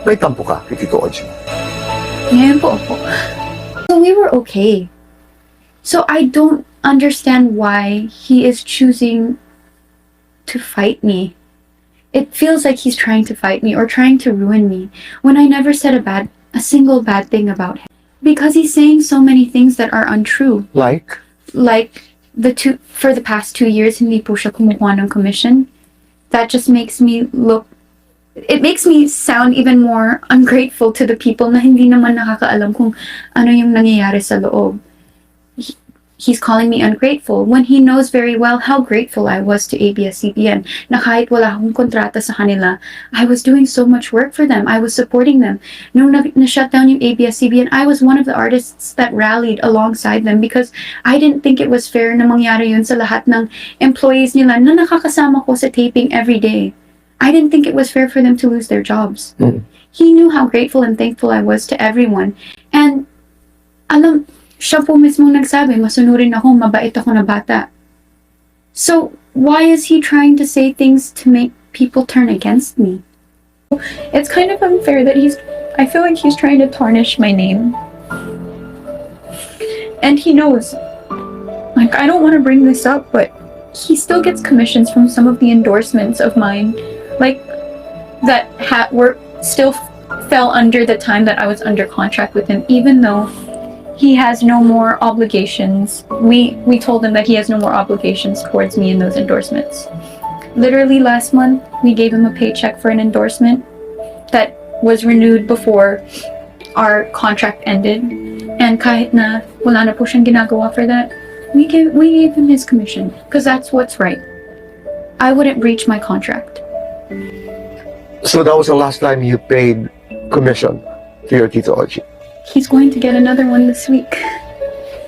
may tampo ka kay Tito Ogie. Ngayon po ako. So we were okay. So I don't understand why he is choosing to fight me. It feels like he's trying to fight me or trying to ruin me when I never said a single bad thing about him. Because he's saying so many things that are untrue. Like? Like for the past 2 years, hindi po siya kumukuha ng commission. That just makes me it makes me sound even more ungrateful to the people na hindi naman nakakaalam kung ano yung nangyayari sa loob. He's calling me ungrateful when he knows very well how grateful I was to ABS-CBN na kahit wala akong kontrata sa kanila, I was doing so much work for them. I was supporting them. Nung na-shutdown yung ABS-CBN, I was one of the artists that rallied alongside them because I didn't think it was fair na mangyari yun sa lahat ng employees nila na nakakasama ko sa taping every day. I didn't think it was fair for them to lose their jobs. He knew how grateful and thankful I was to everyone. And siya po mismo nagsabi, masunurin ako, mabait ako na bata. So, why is he trying to say things to make people turn against me? It's kind of unfair that I feel like he's trying to tarnish my name. And he knows. Like, I don't want to bring this up, but he still gets commissions from some of the endorsements of mine. Like, that still fell under the time that I was under contract with him, even though he has no more obligations. We told him that he has no more obligations towards me in those endorsements. Literally last month, we gave him a paycheck for an endorsement that was renewed before our contract ended. And kahit na wala na po siyang ginagawa for that, we gave him his commission because that's what's right. I wouldn't breach my contract. So that was the last time you paid commission to your Tito Ogie? He's going to get another one this week.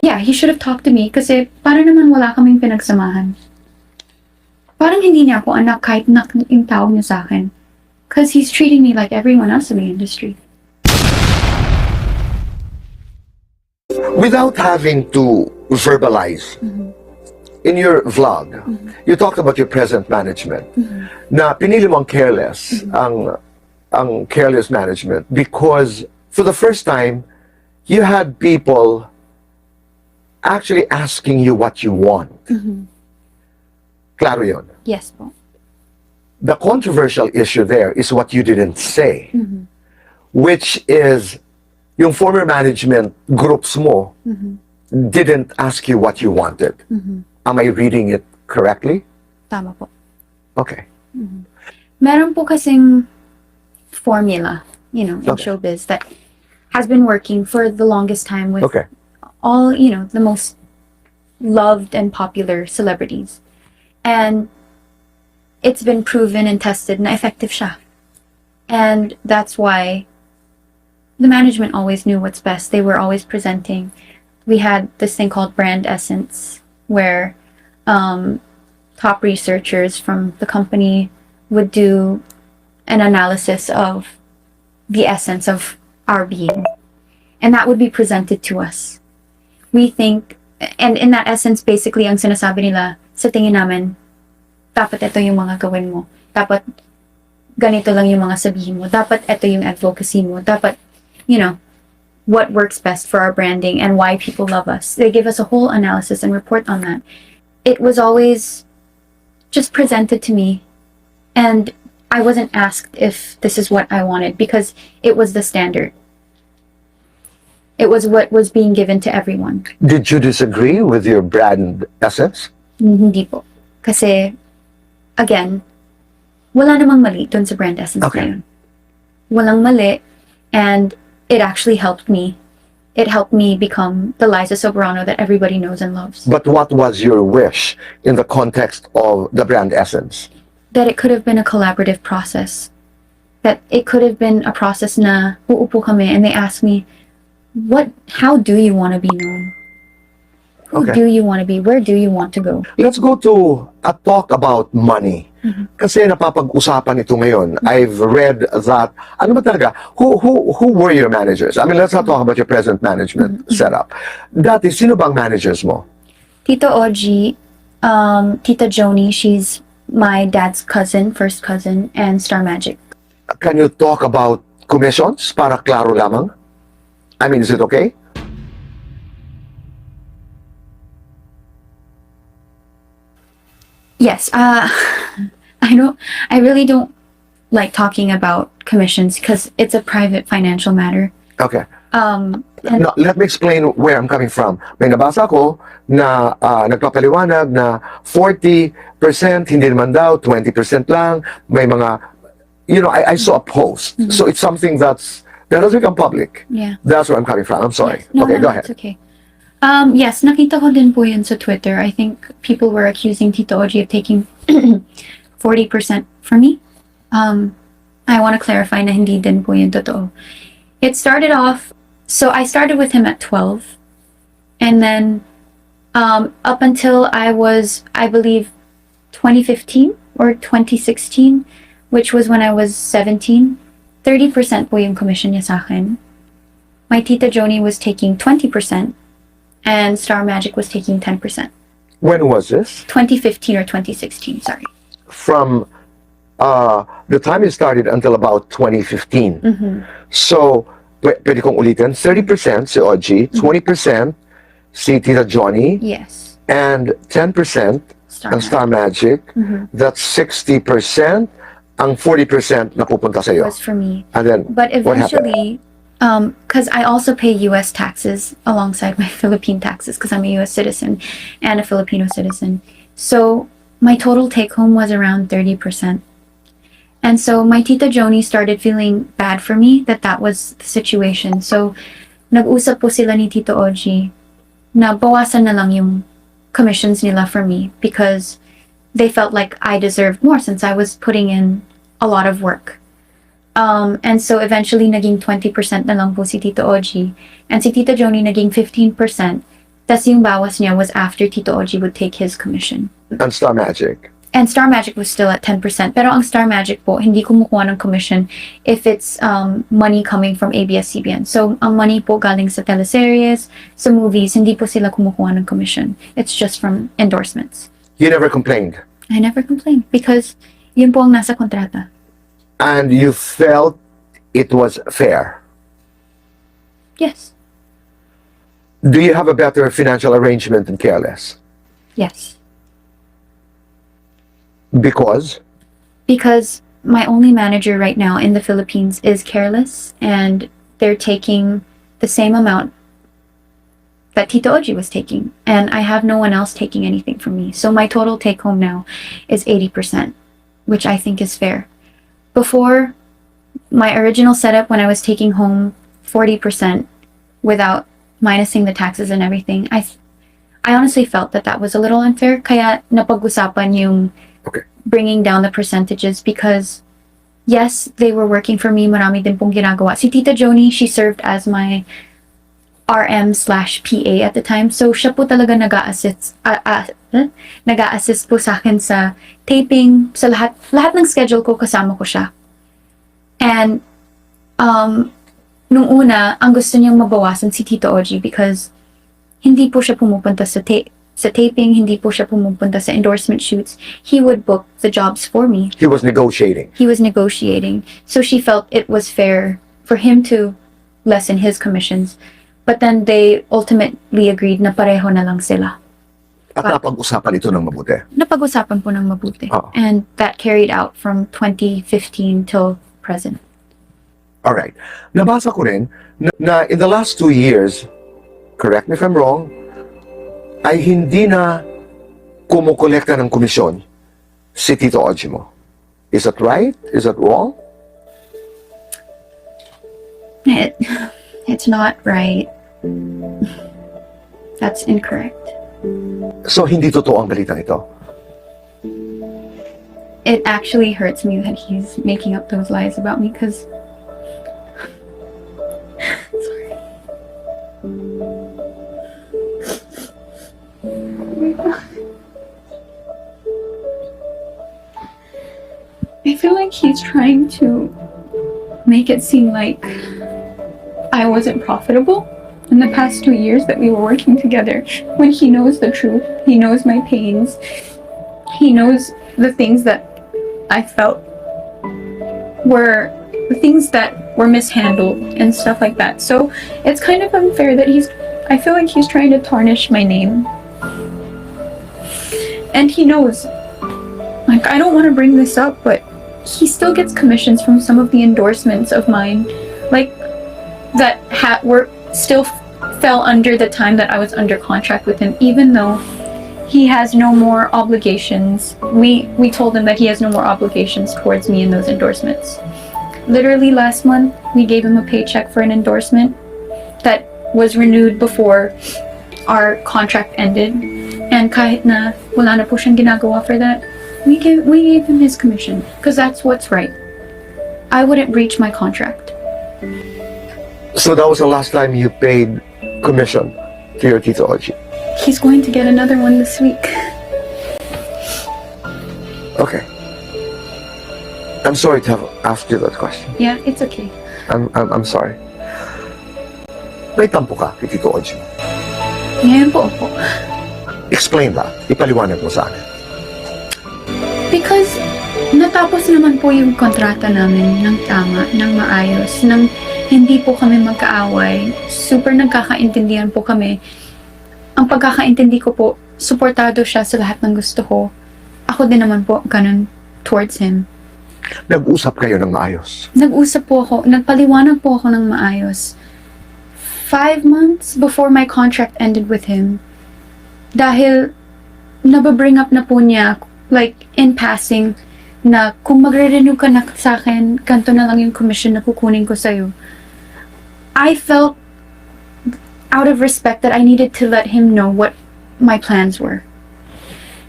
Yeah, he should have talked to me kasi para naman wala kaming pinagsamahan. Parang hindi niya ako anak kahit yung tawag niya sa akin. Because he's treating me like everyone else in the industry. Without having to verbalize, in your vlog, you talked about your present management, na pinili mo ang careless, ang careless management, because for the first time, you had people actually asking you what you want. Claro yun. Yes po. The controversial issue there is what you didn't say, which is yung former management groups mo didn't ask you what you wanted. Am I reading it correctly? Tama po. Okay. Meron po kasing formula, in showbiz that has been working for the longest time with all, the most loved and popular celebrities. And it's been proven and tested na effective siya. And that's why the management always knew what's best. They were always presenting. We had this thing called brand essence, where top researchers from the company would do an analysis of the essence of our being. And that would be presented to us. We think, and in that essence, basically, ang sinasabi nila, sa tingin namin, dapat ito yung mga gawin mo. Dapat ganito lang yung mga sabihin mo. Dapat ito yung advocacy mo. Dapat, what works best for our branding and why people love us. They give us a whole analysis and report on that. It was always just presented to me, and I wasn't asked if this is what I wanted because it was the standard. It was what was being given to everyone. Did you disagree with your brand essence? Hindi po. Kasi, again, wala namang mali dun sa brand essence na yun. Walang mali, and it actually helped me. It helped me become the Liza Soberano that everybody knows and loves. But what was your wish in the context of the brand essence? That it could have been a collaborative process. That it could have been a process na uupo kami and they ask me, how do you want to be known? Who do you want to be? Where do you want to go? Let's go to a talk about money. Kasi napapag-usapan ito ngayon. I've read that, ano ba talaga, who were your managers? I mean, let's not talk about your present management setup. Dati, sino bang managers mo? Tito Ogie, Tita Joni, she's my dad's cousin, first cousin, and Star Magic. Can you talk about commissions para klaro lamang? I mean, is it okay? Yes. I really don't like talking about commissions because it's a private financial matter. Okay. And No, let me explain where I'm coming from. May nabasa ko na nagpapaliwanag na 40% hindi naman daw, 20% lang. May mga, I saw a post. So it's something that has become public. yeah. That's where I'm coming from. I'm sorry. Yes. No, Okay, no, go no, ahead. it's okay. Yes, nakita ko din po yun sa Twitter. I think people were accusing Tito Ogie of taking 40% from me. I want to clarify na hindi din po yun totoo. It started off, so I started with him at 12. And then up until I was, I believe, 2015 or 2016, which was when I was 17, 30% po yung commission niya sa akin. My tita Joni was taking 20%, and Star Magic was taking 10%. When was this? 2015 or 2016, sorry. From the time it started until about 2015. So, pwede kong ulitin, 30% si Ogie, 20% si Tita Johnny, Yes. and 10% ang Star Magic. That's 60%. Ang 40% napupunta sa iyo. Was for me. And then, But what happened? eventually, because I also pay U.S. taxes alongside my Philippine taxes because I'm a U.S. citizen and a Filipino citizen. So my total take home was around 30%. And so my tita Joni started feeling bad for me that was the situation. So nag-usap po sila ni Tito Ogie na bawasan na lang yung commissions nila for me because they felt like I deserved more since I was putting in a lot of work. And so eventually naging 20% na lang po si Tito Ogie. And si Tita Joni naging 15%. Tas yung bawas niya was after Tito Ogie would take his commission. And Star Magic. And Star Magic was still at 10%. Pero ang Star Magic po, hindi kumukuha ng commission if it's money coming from ABS-CBN. So, ang money po galing sa teleseries, sa movies, hindi po sila kumukuha ng commission. It's just from endorsements. You never complained. I never complained because yun po ang nasa kontrata. And you felt it was fair. Yes. Do you have a better financial arrangement than Careless? Yes. Because? Because my only manager right now in the Philippines is Careless, and they're taking the same amount that Tito Ogie was taking, and I have no one else taking anything from me. So my total take home now is 80%, which I think is fair. Before, my original setup when I was taking home 40% without minusing the taxes and everything, I honestly felt that was a little unfair. Kaya napag-usapan yung bringing down the percentages because yes, they were working for me. Marami din pong ginagawa. Si Tita Joni, she served as my RM/PA at the time. So, siya po talaga nag-a-assist po sa akin sa taping, sa lahat ng schedule ko, kasama ko siya. And, nung una, ang gusto niyang mabawasan si Tito Ogie because hindi po siya pumupunta sa taping, hindi po siya pumupunta sa endorsement shoots. He would book the jobs for me. He was negotiating. He was negotiating. So she felt it was fair for him to lessen his commissions. But then they ultimately agreed na pareho na lang sila. At napag-usapan ito ng mabuti. Napag-usapan po ng mabuti. Oo. And that carried out from 2015 till present. Alright. Nabasa ko rin na in the last 2 years, correct me if I'm wrong, ay hindi na kumukolekta ng komisyon si Tito Ogie mo. Is that right? Is that wrong? It's not right. That's incorrect. So, hindi totoo ang balitang ito. It actually hurts me that he's making up those lies about me because... Sorry. I feel like he's trying to make it seem like I wasn't profitable in the past 2 years that we were working together, when he knows the truth. He knows my pains. He knows the things that I felt were things that were mishandled and stuff like that. So it's kind of unfair that I feel like he's trying to tarnish my name. And he knows. Like, I don't want to bring this up, but he still gets commissions from some of the endorsements of mine. Like, that were still fell under the time that I was under contract with him, even though he has no more obligations. We told him that he has no more obligations towards me in those endorsements. Literally last month, we gave him a paycheck for an endorsement that was renewed before our contract ended. And kahit na wala na po siyang ginagawa for that, we gave him his commission because that's what's right. I wouldn't breach my contract. So that was the last time you paid commission to your Tito Ogie? He's going to get another one this week. Okay. I'm sorry to have asked you that question. Yeah, it's okay. I'm sorry. May tampo ka kay Tito Ogie. Ngayon po. Explain that. Ipaliwanag mo sa akin. Because natapos naman po yung kontrata namin ng tama, ng maayos, ng hindi po kami magkaaway. Super nagkakaintindihan po kami. Ang pagkakaintindi ko po, suportado siya sa lahat ng gusto ko. Ako din naman po, ganun towards him. Nag-usap kayo ng maayos. Nag-usap po ako, nagpaliwanag po ako ng maayos. 5 months before my contract ended with him, dahil nababring up na po niya, like in passing, na kung magre-renew ka na sa akin, ganito na lang yung commission na kukunin ko sa'yo. I felt out of respect that I needed to let him know what my plans were.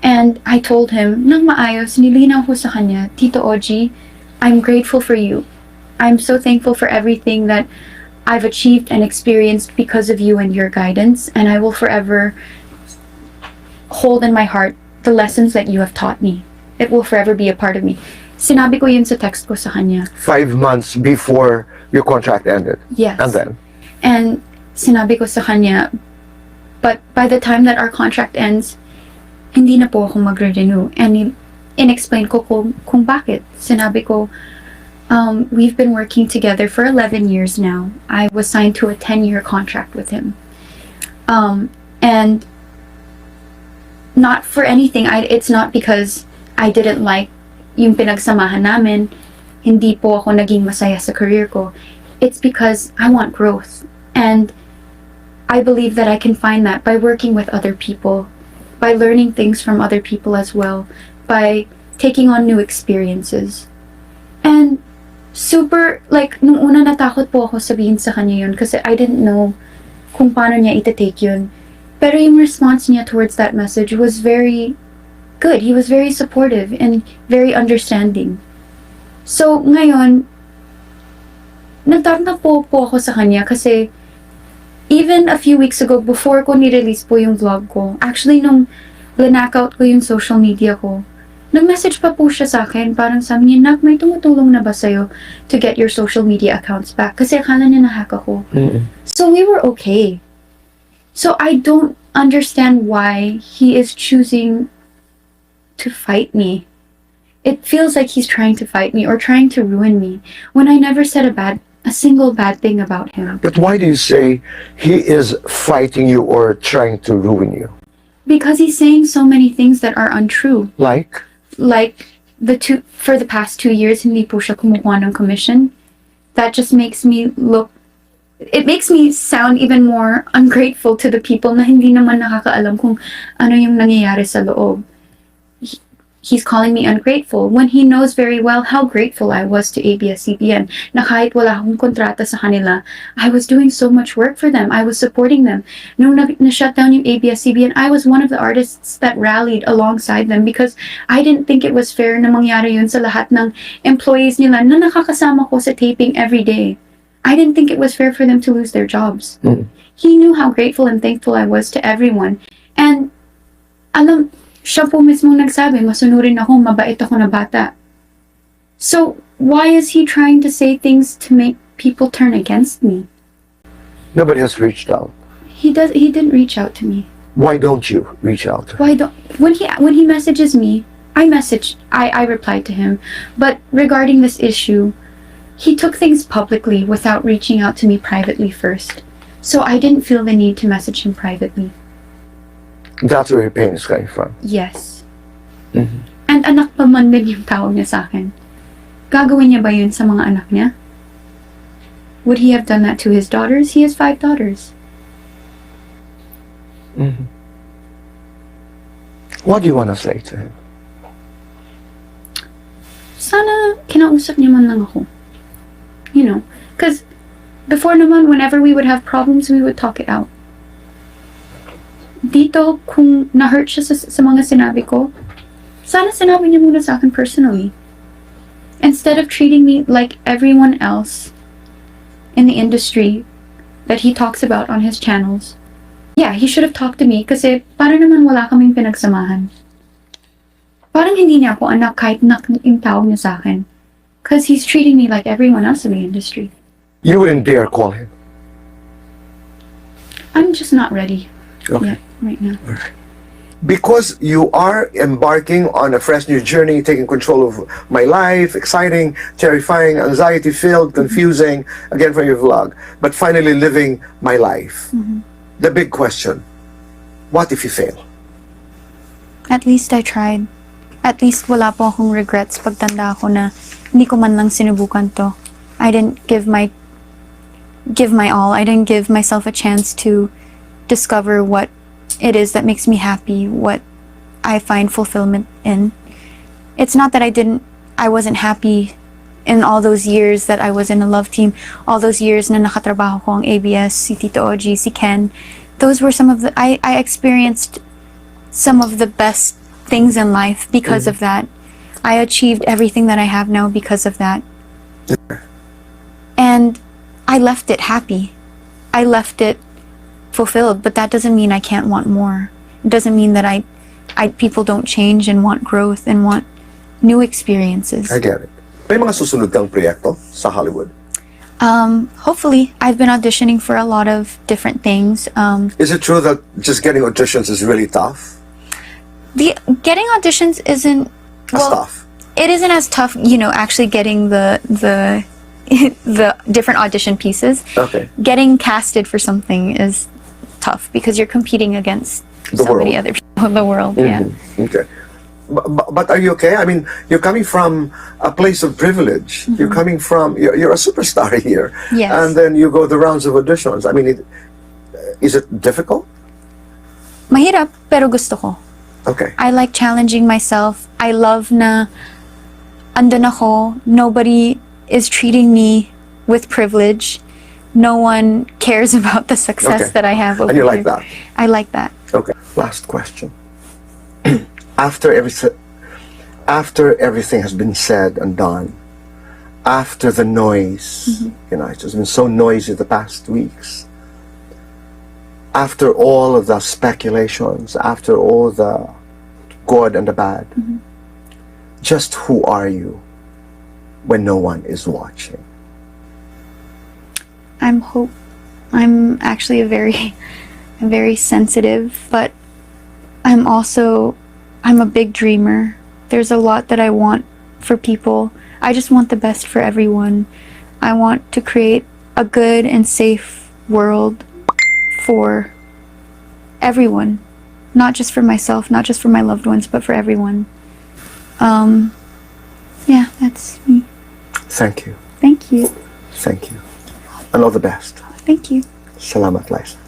And I told him, nang maayos, nilinaw ko sa kanya, Tito Ogie, I'm grateful for you. I'm so thankful for everything that I've achieved and experienced because of you and your guidance, and I will forever hold in my heart the lessons that you have taught me. It will forever be a part of me. Sinabi ko yun sa text ko sa kanya. 5 months before your contract ended. Yes. And then? And sinabi ko sa kanya, but by the time that our contract ends, hindi na po ako magre-renew. And in-explain ko kung bakit. Sinabi ko, we've been working together for 11 years now. I was signed to a 10-year contract with him. And not for anything. It's not because I didn't like yung pinagsamahan namin. Hindi po ako naging masaya sa career ko. It's because I want growth. And I believe that I can find that by working with other people, by learning things from other people as well, by taking on new experiences. And super, like, nung una natakot po ako sabihin sa kanya yun kasi I didn't know kung paano niya ita-take yun. Pero yung response niya towards that message was very good. He was very supportive and very understanding. So, ngayon, nagtataka po ako sa kanya kasi even a few weeks ago, before ko ni-release po yung vlog ko, actually nung linackout ko yung social media ko, nag-message pa po siya sa akin, parang sabi niya, Nak, may tumutulong na ba sa'yo to get your social media accounts back? Kasi akala niya na-hack ako. So we were okay. So I don't understand why he is choosing to fight me. It feels like he's trying to fight me or trying to ruin me when I never said a single bad thing about him. But why do you say he is fighting you or trying to ruin you? Because he's saying so many things that are untrue. Like? Like for the past 2 years, hindi po siya kumukuha ng commission. That just makes me it makes me sound even more ungrateful to the people na hindi naman nakakaalam kung ano yung nangyayari sa loob. He's calling me ungrateful when he knows very well how grateful I was to ABS-CBN na kahit wala akong kontrata sa kanila, I was doing so much work for them. I was supporting them. Nung na-shut down yung ABS-CBN, I was one of the artists that rallied alongside them because I didn't think it was fair na mangyari yun sa lahat ng employees nila na nakakasama ko sa taping every day. I didn't think it was fair for them to lose their jobs. He knew how grateful and thankful I was to everyone. And siya po mismong nagsabi, masunurin ako, mabait ako na bata. So, why is he trying to say things to make people turn against me? Nobody has reached out. He didn't reach out to me. Why don't you reach out? When he messages me, I replied to him. But regarding this issue, he took things publicly without reaching out to me privately first. So I didn't feel the need to message him privately. That's where your pain is coming from. Yes. Mhm. And anak pa man din yung tawag niya sa akin. Gagawin niya ba yun sa mga anak niya? Would he have done that to his daughters? He has 5 daughters. Mhm. What do you want to say to him? Sana kinausap niya man lang ako. You know, because before naman, whenever we would have problems, we would talk it out. Dito, kung na-hurt siya sa mga sinabi ko, sana sinabi niya muna sa akin personally. Instead of treating me like everyone else in the industry that he talks about on his channels. Yeah, he should have talked to me kasi para naman wala kaming pinagsamahan. Parang hindi niya ako anak kahit yung tawag niya sa akin. Because he's treating me like everyone else in the industry. You wouldn't dare call him. I'm just not ready Okay. yet, right now. Because you are embarking on a fresh new journey, taking control of my life, exciting, terrifying, anxiety-filled, confusing, again from your vlog, but finally living my life. The big question, what if you fail? At least I tried. At least wala po akong regrets pagtanda ako na hindi ko man lang sinubukan to. I didn't give my all. I didn't give myself a chance to discover what it is that makes me happy, what I find fulfillment in. It's not that I wasn't happy in all those years that I was in a love team, all those years na nakatrabaho ko ang ABS, si Tito Ogie, si Ken. Those were some of the, I experienced some of the best things in life because of that. I achieved everything that I have now because of that. And I left it happy. I left it fulfilled, but that doesn't mean I can't want more. It doesn't mean that people don't change and want growth and want new experiences. I get it. May mga susunod kang proyekto sa Hollywood? Hopefully. I've been auditioning for a lot of different things. Is it true that just getting auditions is really tough? Getting auditions isn't As tough? It isn't as tough, actually getting the the different audition pieces. Okay. Getting casted for something is tough because you're competing against The so many world. other people in the world. Yeah. Mhm. Okay. But are you okay? I mean, you're coming from a place of privilege. You're coming from, you're a superstar here. Yes. And then you go the rounds of auditions. I mean, is it difficult? Mahirap, pero gusto ko. Okay. I like challenging myself. I love na andun ako. Nobody is treating me with privilege. No one cares about the success Okay. that I have over And you like here. that? I like that. Okay. Last question. After everything has been said and done, after the noise, it's just been so noisy the past weeks. After all of the speculations, after all the good and the bad, just who are you when no one is watching? I'm actually a very sensitive, but I'm a big dreamer. There's a lot that I want for people. I just want the best for everyone. I want to create a good and safe world for everyone. Not just for myself, not just for my loved ones, but for everyone. Yeah, that's me. Thank you. Thank you. Thank you. And all the best. Thank you. Salamat, Liza.